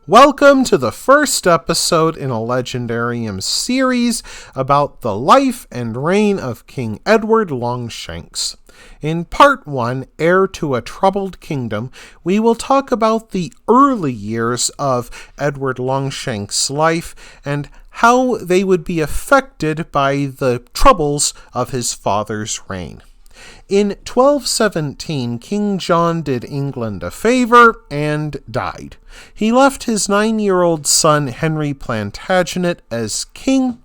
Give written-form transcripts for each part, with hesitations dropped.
Welcome to the first episode in a Legendarium series about the life and reign of King Edward Longshanks. In Part 1, Heir to a Troubled Kingdom, we will talk about the early years of Edward Longshanks' life and how they would be affected by the troubles of his father's reign. In 1217, King John did England a favor and died. He left his 9-year-old son Henry Plantagenet as king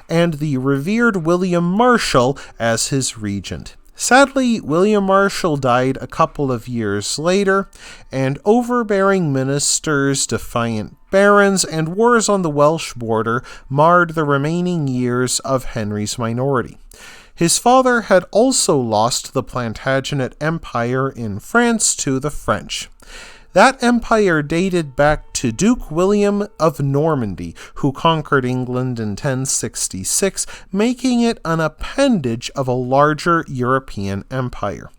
and the revered William Marshal as his regent. Sadly, William Marshal died a couple of years later, and overbearing ministers, defiant barons, and wars on the Welsh border marred the remaining years of Henry's minority. His father had also lost the Plantagenet Empire in France to the French. That empire dated back to Duke William of Normandy, who conquered England in 1066, making it an appendage of a larger European empire.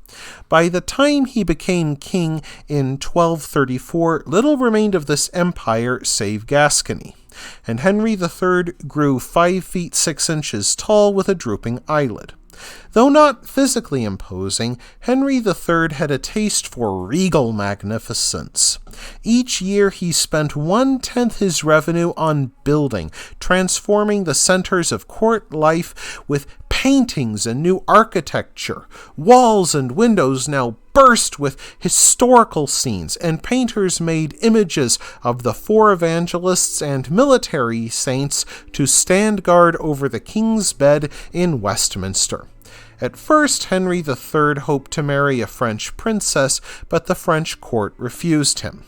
By the time he became king in 1234, little remained of this empire save Gascony, and Henry III grew 5 feet 6 inches tall with a drooping eyelid. Though not physically imposing, Henry III had a taste for regal magnificence. Each year he spent 1/10 his revenue on building, transforming the centers of court life with paintings and new architecture. Walls and windows now burst with historical scenes, and painters made images of the 4 evangelists and military saints to stand guard over the king's bed in Westminster. At first, Henry III hoped to marry a French princess, but the French court refused him.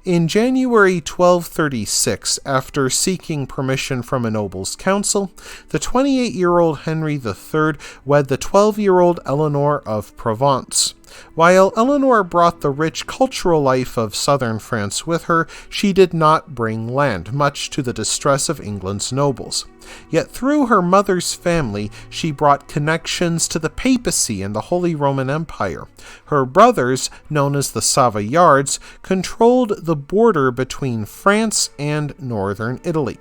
In January 1236, after seeking permission from a noble's council, the 28-year-old Henry III wed the 12-year-old Eleanor of Provence. While Eleanor brought the rich cultural life of southern France with her, she did not bring land, much to the distress of England's nobles. Yet through her mother's family, she brought connections to the papacy and the Holy Roman Empire. Her brothers, known as the Savoyards, controlled the border between France and northern Italy.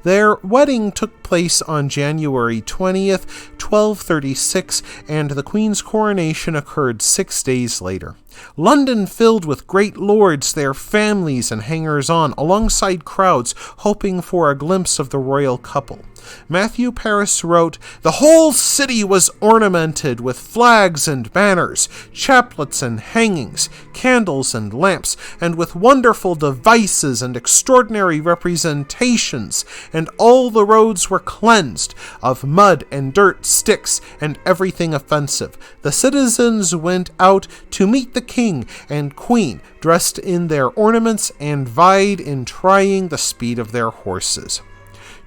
Their wedding took place on January 20th, 1236, and the Queen's coronation occurred 6 days later. London filled with great lords, their families, and hangers-on, alongside crowds hoping for a glimpse of the royal couple. Matthew Paris wrote, "The whole city was ornamented with flags and banners, chaplets and hangings, candles and lamps, and with wonderful devices and extraordinary representations, and all the roads were cleansed of mud and dirt, sticks, and everything offensive. The citizens went out to meet the king and queen, dressed in their ornaments, and vied in trying the speed of their horses."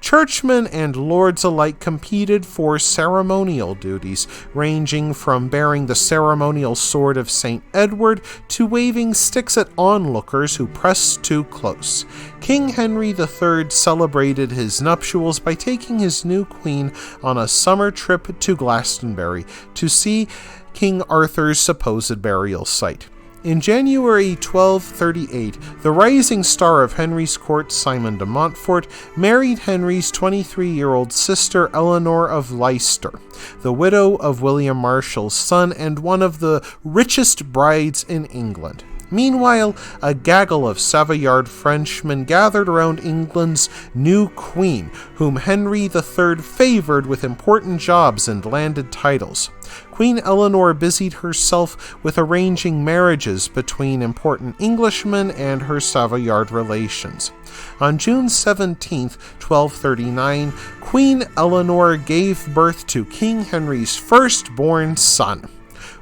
Churchmen and lords alike competed for ceremonial duties, ranging from bearing the ceremonial sword of St. Edward to waving sticks at onlookers who pressed too close. King Henry III celebrated his nuptials by taking his new queen on a summer trip to Glastonbury to see King Arthur's supposed burial site. In January 1238, the rising star of Henry's court, Simon de Montfort, married Henry's 23-year-old sister Eleanor of Leicester, the widow of William Marshal's son and one of the richest brides in England. Meanwhile, a gaggle of Savoyard Frenchmen gathered around England's new queen, whom Henry III favored with important jobs and landed titles. Queen Eleanor busied herself with arranging marriages between important Englishmen and her Savoyard relations. On June 17, 1239, Queen Eleanor gave birth to King Henry's firstborn son.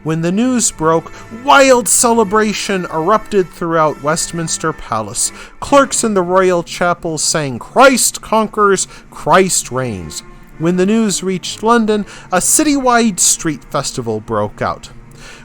When the news broke, wild celebration erupted throughout Westminster Palace. Clerks in the royal chapel sang, "Christ conquers, Christ reigns." When the news reached London, a citywide street festival broke out.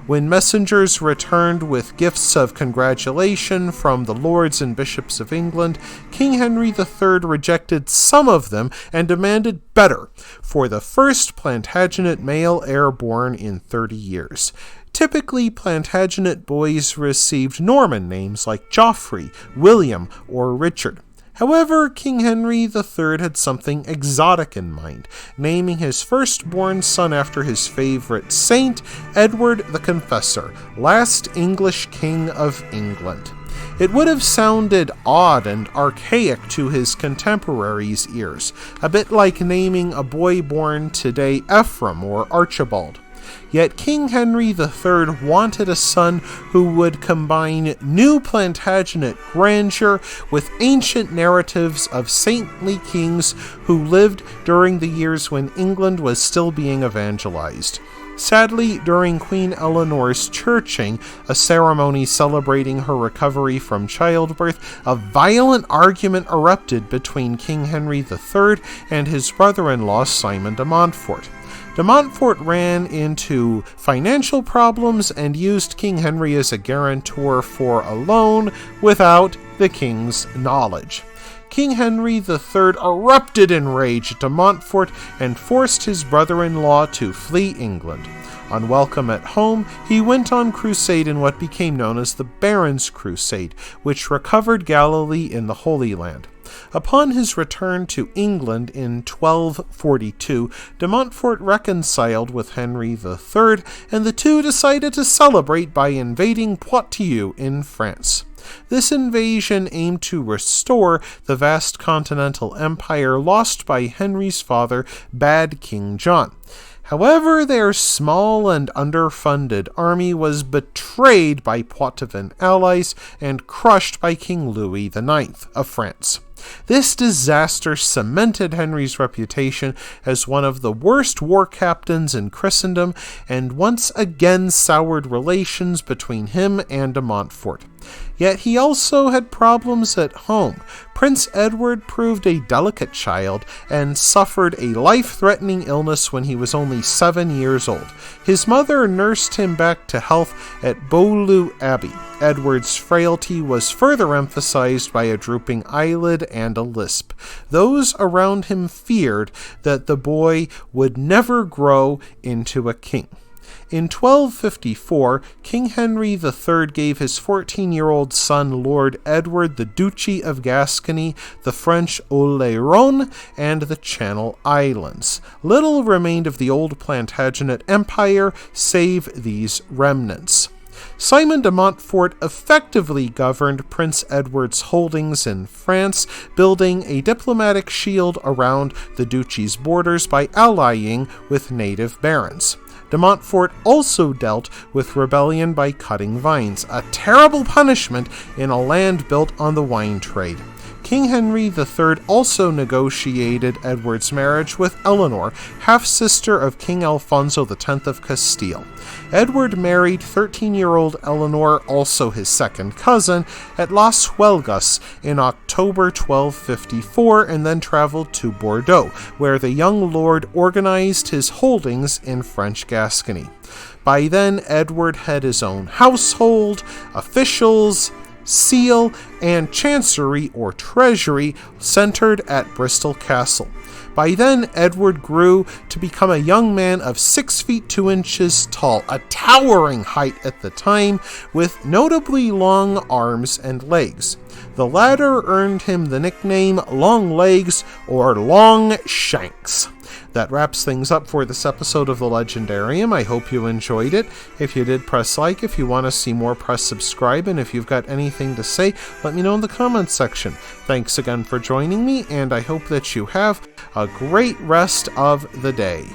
When messengers returned with gifts of congratulation from the lords and bishops of England, King Henry III rejected some of them and demanded better for the first Plantagenet male heir born in 30 years. Typically, Plantagenet boys received Norman names like Geoffrey, William, or Richard. However, King Henry III had something exotic in mind, naming his firstborn son after his favorite saint, Edward the Confessor, last English king of England. It would have sounded odd and archaic to his contemporaries' ears, a bit like naming a boy born today Ephraim or Archibald. Yet King Henry III wanted a son who would combine new Plantagenet grandeur with ancient narratives of saintly kings who lived during the years when England was still being evangelized. Sadly, during Queen Eleanor's churching, a ceremony celebrating her recovery from childbirth, a violent argument erupted between King Henry III and his brother-in-law Simon de Montfort. De Montfort ran into financial problems and used King Henry as a guarantor for a loan without the king's knowledge. King Henry III erupted in rage at de Montfort and forced his brother-in-law to flee England. Unwelcome at home, he went on crusade in what became known as the Barons' Crusade, which recovered Galilee in the Holy Land. Upon his return to England in 1242, de Montfort reconciled with Henry III, and the two decided to celebrate by invading Poitou in France. This invasion aimed to restore the vast continental empire lost by Henry's father, Bad King John. However, their small and underfunded army was betrayed by Poitevin allies and crushed by King Louis IX of France. This disaster cemented Henry's reputation as one of the worst war captains in Christendom and once again soured relations between him and de Montfort. Yet he also had problems at home. Prince Edward proved a delicate child and suffered a life-threatening illness when he was only 7 years old. His mother nursed him back to health at Beaulieu Abbey. Edward's frailty was further emphasized by a drooping eyelid and a lisp. Those around him feared that the boy would never grow into a king. In 1254, King Henry III gave his 14-year-old son Lord Edward the Duchy of Gascony, the French Oléron, and the Channel Islands. Little remained of the old Plantagenet Empire save these remnants. Simon de Montfort effectively governed Prince Edward's holdings in France, building a diplomatic shield around the duchy's borders by allying with native barons. De Montfort also dealt with rebellion by cutting vines, a terrible punishment in a land built on the wine trade. King Henry III also negotiated Edward's marriage with Eleanor, half-sister of King Alfonso X of Castile. Edward married 13-year-old Eleanor, also his second cousin, at Las Huelgas in October 1254 and then traveled to Bordeaux, where the young lord organized his holdings in French Gascony. By then, Edward had his own household, officials, seal, and chancery or treasury centered at Bristol Castle. By then, Edward grew to become a young man of 6 feet 2 inches tall, a towering height at the time, with notably long arms and legs. The latter earned him the nickname Long Legs or Longshanks. That wraps things up for this episode of The Legendarium. I hope you enjoyed it. If you did, press like. If you want to see more, press subscribe. And if you've got anything to say, let me know in the comments section. Thanks again for joining me, and I hope that you have a great rest of the day.